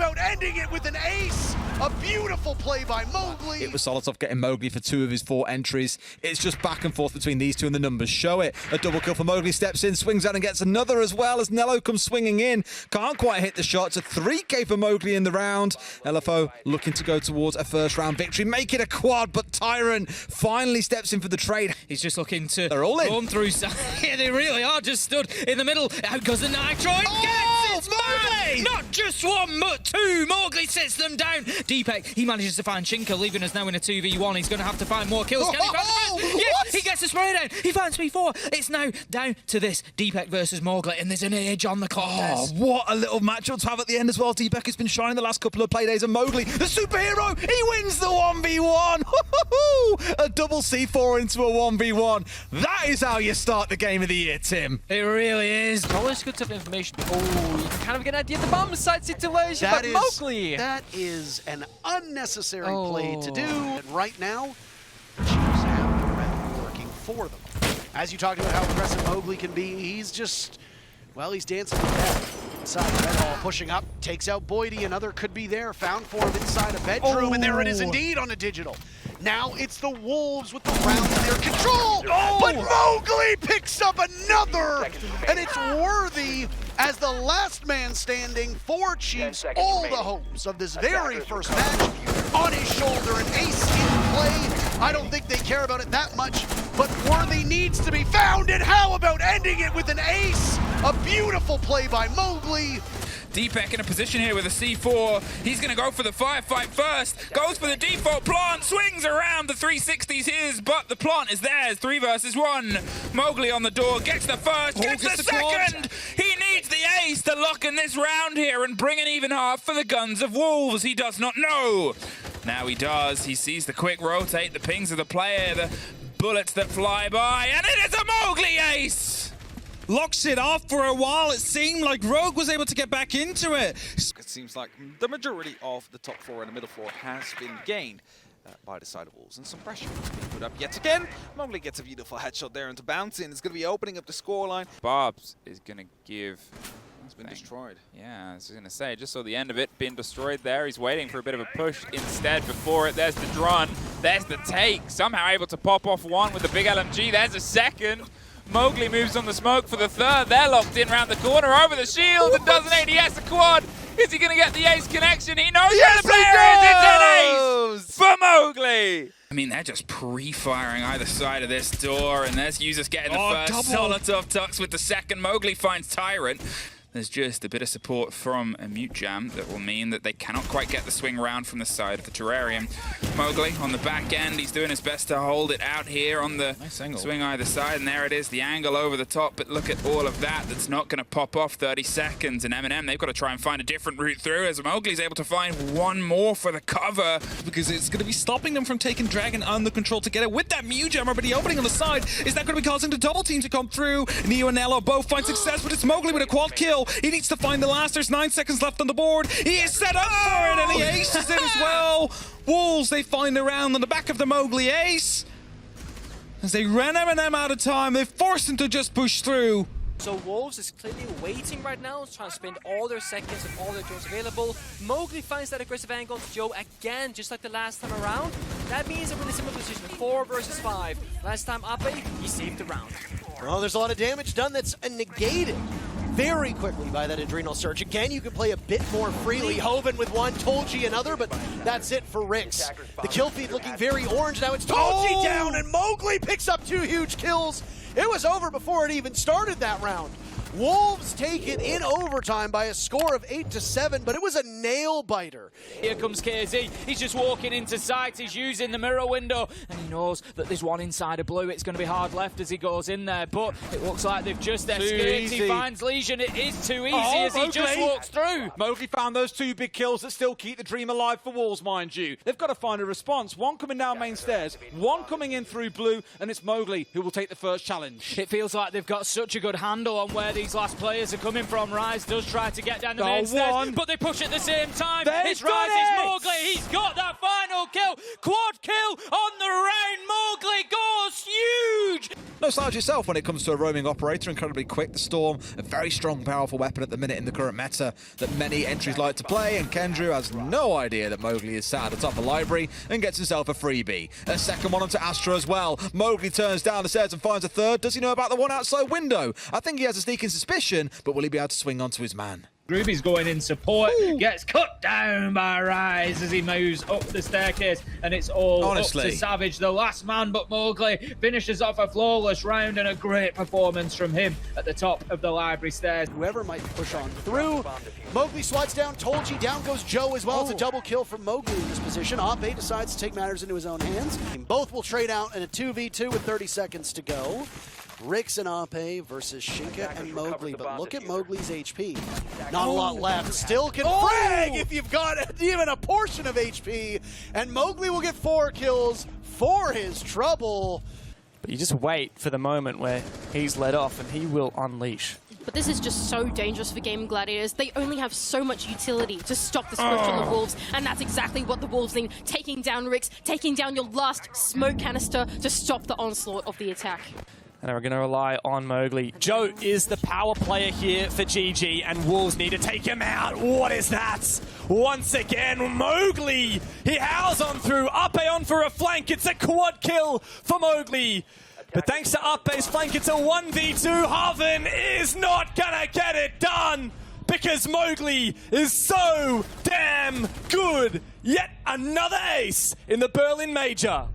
about ending it with an ace? A beautiful play by Mowwwgli. It was Solotov getting Mowwwgli for 2 of his 4 entries. It's just back and forth between these two and the numbers show it. A double kill for Mowwwgli, steps in, swings out and gets another as well as Nello comes swinging in. Can't quite hit the shot. It's a 3K for Mowwwgli in the round. LFO looking to go towards a first round victory. Make it a quad, but Tyrant finally steps in for the trade. He's just looking to They're all in. run through. Yeah, they really are just stood in the middle. Out goes the Nitro. Gets it! Mowwwgli! Not just one, but 2. Mowwwgli sits them down. Deepek, he manages to find Chinka, leaving us now in a 2v1. He's going to have to find more kills. Can he find the yes, he gets the spray down. He finds P4. It's now down to this Deepek versus Mowwwgli, and there's an age on the contest. Oh, what a little matchup to have at the end as well. Deepek has been shining the last couple of playdays, and Mowwwgli, the superhero, he wins the 1v1. A double C4 into a 1v1. That is how you start the game of the year, Tim. It really is. Always good to have information. Oh, you can kind of get an idea of the bomb site situation, but Mowwwgli. That is an unnecessary play to do. And right now, Chiefs have the red working for them. As you talked about how aggressive Mowwwgli can be, he's just, well, he's dancing with death. Inside red ball, pushing up, takes out Boydie. Another could be there, found for him inside a bedroom, and there it is indeed on a digital. Now it's the Wolves with the round in their control, but Mowwwgli picks up another, and it's worthy as the last man standing for Chiefs. All the hopes of this very first match on his shoulder, an ace in play. I don't think they care about it that much, but Worthy needs to be found, and how about ending it with an ace? A beautiful play by Mowwwgli. Deepek in a position here with a C4. He's going to go for the firefight first. Goes for the default plant. Swings around. The 360's his, but the plant is theirs. 3 versus 1. Mowwwgli on the door. Gets the first. Gets the second. He needs the ace to lock in this round here and bring an even half for the Guns of Wolves. He does not know. Now he does. He sees the quick rotate. The pings of the player. The bullets that fly by. And it is a Mowwwgli ace. Locks it off for a while. It seemed like Rogue was able to get back into it. It seems like the majority of the top 4 and the middle 4 has been gained by the side of Wolves, and some pressure is being put up yet again. Mowwwgli gets a beautiful headshot there into bouncing. It's going to be opening up the scoreline. Barbs is going to give... It's been destroyed. Yeah, I was going to say, just saw the end of it being destroyed there. He's waiting for a bit of a push instead before it. There's the drone. There's the take. Somehow able to pop off one with the big LMG. There's a second. Mowwwgli moves on the smoke for the third. They're locked in around the corner over the shield and does an ADS a quad. Is he going to get the ace connection? He knows where the player is. It's an ace for Mowwwgli. I mean, they're just pre-firing either side of this door, and there's users getting the first. Solotov tucks with the second. Mowwwgli finds Tyrant. There's just a bit of support from a mute jam that will mean that they cannot quite get the swing round from the side of the terrarium. Mowwwgli on the back end, he's doing his best to hold it out here on the swing either side, and there it is, the angle over the top, but look at all of that. That's not going to pop off 30 seconds, and M&M, they've got to try and find a different route through as Mowwwgli's able to find one more for the cover. Because it's going to be stopping them from taking Dragon under control to get it with that mute jam, but the opening on the side, is that going to be causing the double team to come through? Neo and Nello both find success, but it's Mowwwgli with a quad kill. He needs to find the last. There's 9 seconds left on the board. He is set up for it, and he aces it as well. Wolves, they find the round on the back of the Mowwwgli ace. As they ran M&M out of time, they forced him to just push through. So Wolves is clearly waiting right now, trying to spend all their seconds and all their drones available. Mowwwgli finds that aggressive angle to Joe again, just like the last time around. That means a really similar position, 4 versus 5. Last time Ape, he saved the round. Well, there's a lot of damage done that's negated very quickly by that Adrenal Surge. Again, you can play a bit more freely. Hoven with one, Tolji another, but that's it for Rix. The kill feed looking very orange now. It's Tolji down, and Mowwwgli picks up 2 huge kills. It was over before it even started that round. Wolves take it in overtime by a score of 8-7, but it was a nail biter. Here comes KZ. He's just walking into sight. He's using the mirror window, and he knows that there's one inside of blue. It's going to be hard left as he goes in there, but it looks like they've just escaped. He finds Legion. It is too easy as he just walks through. Mowwwgli found those 2 big kills that still keep the dream alive for Wolves, mind you. They've got to find a response. One coming down main stairs, one coming in through blue, and it's Mowwwgli who will take the first challenge. It feels like they've got such a good handle on where these last players are coming from. Rise does try to get down the main stairs, but they push at the same time. It's Rise, it's Mowwwgli. He's got that final kill. Quad kill on the round. Mowwwgli goes huge. No slouch yourself when it comes to a roaming operator, incredibly quick. The Storm, a very strong, powerful weapon at the minute in the current meta that many entries like to play, and Kendrew has no idea that Mowwwgli is sat at the top of the library and gets himself a freebie. A second one onto Astra as well. Mowwwgli turns down the stairs and finds a third. Does he know about the one outside window? I think he has a sneaking suspicion, but will he be able to swing onto his man? Groovy's going in support, gets cut down by Rise as he moves up the staircase, and it's all Honestly. up to Savage, the last man, but Mowwwgli finishes off a flawless round and a great performance from him at the top of the library stairs. Whoever might push on through. Mowwwgli swats down Tolji. Down goes Joe as well. It's a double kill from Mowwwgli in this position. Ape decides to take matters into his own hands. Both will trade out in a 2v2 with 30 seconds to go. Rix and Ape versus Shinka and Mowwwgli, but look at Mowgli's HP. Not a lot left. Still can frag if you've got even a portion of HP, and Mowwwgli will get 4 kills for his trouble. But you just wait for the moment where he's let off and he will unleash. But this is just so dangerous for Game Gladiators. They only have so much utility to stop the swift on the Wolves, and that's exactly what the Wolves need. Taking down Rix, taking down your last smoke canister to stop the onslaught of the attack. And we're going to rely on Mowwwgli. Joe is the power player here for GG, and Wolves need to take him out. What is that? Once again, Mowwwgli. He howls on through. Ape on for a flank. It's a quad kill for Mowwwgli. But thanks to Ape's flank, it's a 1v2. Haven is not going to get it done because Mowwwgli is so damn good. Yet another ace in the Berlin Major.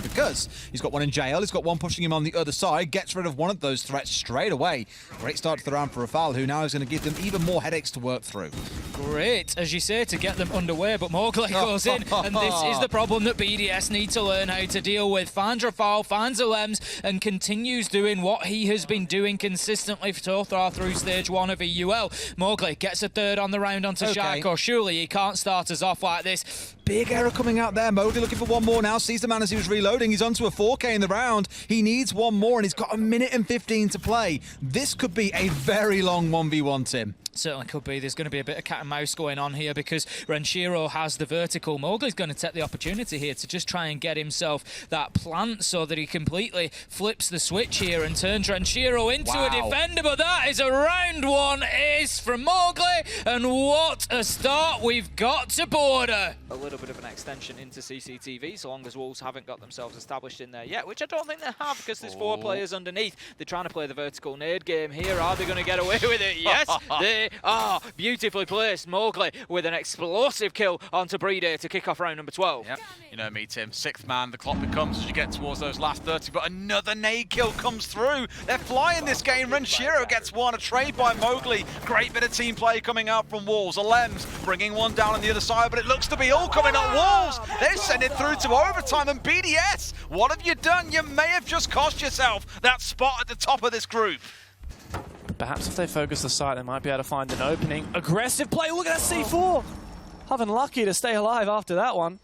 Because he's got one in jail, he's got one pushing him on the other side, gets rid of one of those threats straight away. Great start to the round for Rafal, who now is going to give them even more headaches to work through. Great, as you say, to get them underway, but Mowwwgli goes in, and this is the problem that BDS need to learn how to deal with. Finds Rafal, finds Alems, and continues doing what he has been doing consistently so far through stage 1 of EUL. Mowwwgli gets a third on the round onto Sharko. Surely he can't start us off like this. Big error coming out there. Mowwwgli looking for one more now. Sees the man as he was reloading. He's onto a 4K in the round. He needs one more, and he's got a minute and 15 to play. This could be a very long 1v1, Tim. Certainly could be. There's going to be a bit of cat and mouse going on here because Renshiro has the vertical. Mowwwgli's going to take the opportunity here to just try and get himself that plant so that he completely flips the switch here and turns Renshiro into a defender. But that is a round 1 ace from Mowwwgli, and what a start we've got to border. A little bit of an extension into CCTV, so long as Wolves haven't got themselves established in there yet, which I don't think they have because there's 4 players underneath. They're trying to play the vertical nade game here. Are they going to get away with it? Yes, they are. Beautifully placed. Mowwwgli with an explosive kill onto Brede to kick off round number 12. Yep. You know me, Tim. 6th man, the clock becomes as you get towards those last 30, but another nade kill comes through. They're flying this game. Renshiro gets one, a trade by Mowwwgli. Great bit of team play coming out from Wolves. Alems bringing one down on the other side, but it looks to be all coming at Wolves. They send it through to overtime, and BDS, what have you done? You may have just cost yourself that spot at the top of this group. Perhaps if they focus the site, they might be able to find an opening. Aggressive play. Look at that C4. Having lucky to stay alive after that one.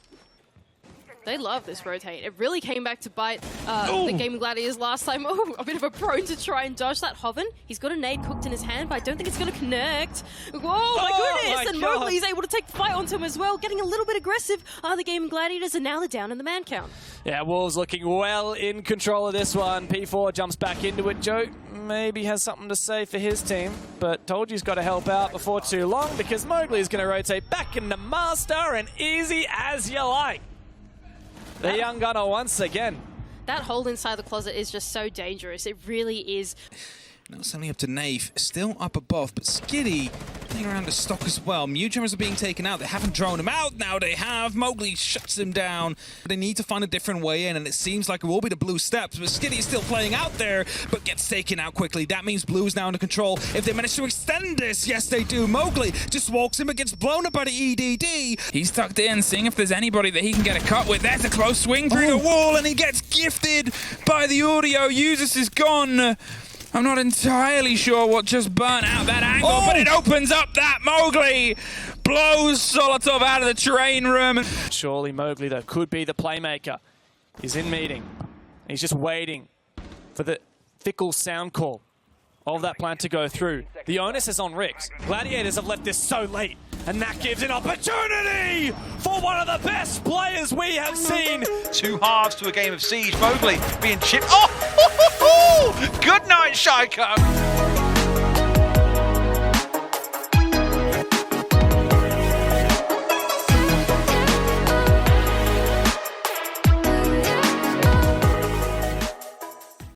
They love this rotate. It really came back to bite the Game Gladiators last time. Oh, a bit of a prone to try and dodge that Hoven. He's got a nade cooked in his hand, but I don't think it's going to connect. Whoa, my goodness! And Mowwwgli's able to take the fight onto him as well, getting a little bit aggressive. The Game Gladiators, and now they're down in the man count. Yeah, Wolves looking well in control of this one. P4 jumps back into it. Joe maybe has something to say for his team, but told you's got to help out before too long because Mowwwgli is going to rotate back into Master, and easy as you like. The young gunner once again. That hold inside the closet is just so dangerous. It really is. Now suddenly up to Naif, still up above, but Skitty playing around the stock as well. Mewjammers are being taken out. They haven't drawn him out. Now they have. Mowwwgli shuts him down. They need to find a different way in, and it seems like it will be the blue steps, but Skitty is still playing out there, but gets taken out quickly. That means blue is now under control. If they manage to extend this, yes they do. Mowwwgli just walks in but gets blown up by the EDD. He's tucked in, seeing if there's anybody that he can get a cut with. There's a close swing through the wall, and he gets gifted by the audio. Usus is gone. I'm not entirely sure what just burnt out that angle, but it opens up that Mowwwgli blows Solotov out of the train room. Surely Mowwwgli, though, could be the playmaker. He's in meeting. He's just waiting for the fickle sound call of that plan to go through. The onus is on Rix. Gladiators have left this so late, And that gives an opportunity for one of the best players we have seen. 2 halves to a game of Siege. Mowwwgli being chipped. Oh! Good night, Shaiko.